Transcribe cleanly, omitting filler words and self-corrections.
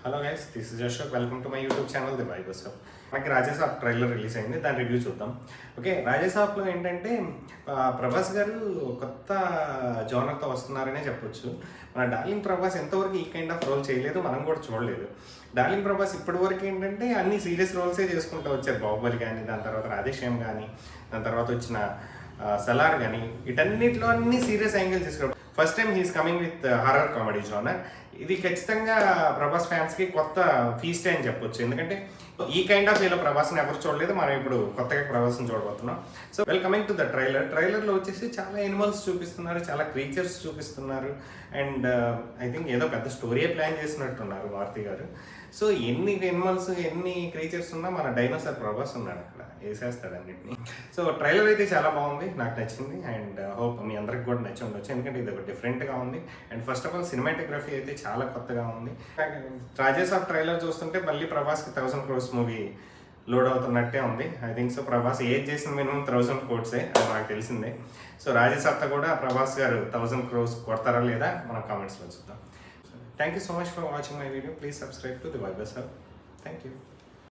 Hello guys, this is Ashok. Welcome to my YouTube channel the vibes hub. మనకి Rajasaab trailer release అయింది, దాని review చూద్దాం. Okay, రాజాసాబ్లో ఏంటంటే ప్రభాస్ గారు కొత్త జోనర్తో వస్తున్నారనే చెప్పొచ్చు. మన డార్లింగ్ ప్రభాస్ ఎంతవరకు ఈ కైండ్ ఆఫ్ రోల్ చేయలేదు, మనం కూడా చూడలేదు. డార్లింగ్ ప్రభాస్ ఇప్పటివరకు ఏంటంటే అన్ని సీరియస్ రోల్సే చేసుకుంటూ వచ్చారు. బాహుబలి కానీ, దాని తర్వాత రాధేశ్యామ్ కానీ, దాని తర్వాత వచ్చిన సలార్ కానీ, వీటన్నిటిలో అన్ని సీరియస్ యాంగిల్ తీసుకున్నాడు. First time he's coming with horror comedy genre. ఇది ఖచ్చితంగా ప్రభాస్ ఫ్యాన్స్కి కొత్త ఫీస్ట్ అని చెప్పొచ్చు. ఎందుకంటే ఈ కైండ్ ఆఫ్ వేలో ప్రభాస్ని ఎవరు చూడలేదు, మనం ఇప్పుడు కొత్తగా ప్రభాస్ని చూడబోతున్నాం. సో కమింగ్ టు ద ట్రైలర్లో వచ్చేసి చాలా ఎనిమల్స్ చూపిస్తున్నారు, చాలా క్రీచర్స్ చూపిస్తున్నారు. అండ్ ఐ థింక్ ఏదో పెద్ద స్టోరీయే ప్లాన్ చేసినట్టున్నారు భారతి గారు. సో ఎన్ని ఎనిమల్స్, ఎన్ని క్రీచర్స్ ఉన్నా మన డైనోసార్ ప్రభాస్ ఉన్నాడు, అక్కడ వేసేస్తాడు అన్నింటినీ. సో ట్రైలర్ అయితే చాలా బాగుంది, నాకు నచ్చింది. అండ్ హోప్ మీ అందరికి కూడా నచ్చి ఉండొచ్చు, ఎందుకంటే ఇది ఒక డిఫరెంట్గా ఉంది. And first of all cinematography అయితే చాలా కొత్తగా ఉంది. రాజాసాబ్ ట్రైలర్ చూస్తుంటే మళ్ళీ ప్రభాస్కి 1000 crores మూవీ లోడ్ అవుతున్నట్టే ఉంది. I think so Prabhas age చేసిన మినిమం 1000 crores, అది నాకు తెలిసిందే. సో రాజాసాబ్తో కూడా ప్రభాస్ గారు 1000 crores కొడతారా లేదా మనం కామెంట్స్లో చూద్దాం. Thank you so much for watching my video. Please subscribe to the Vibers Hub. Thank you.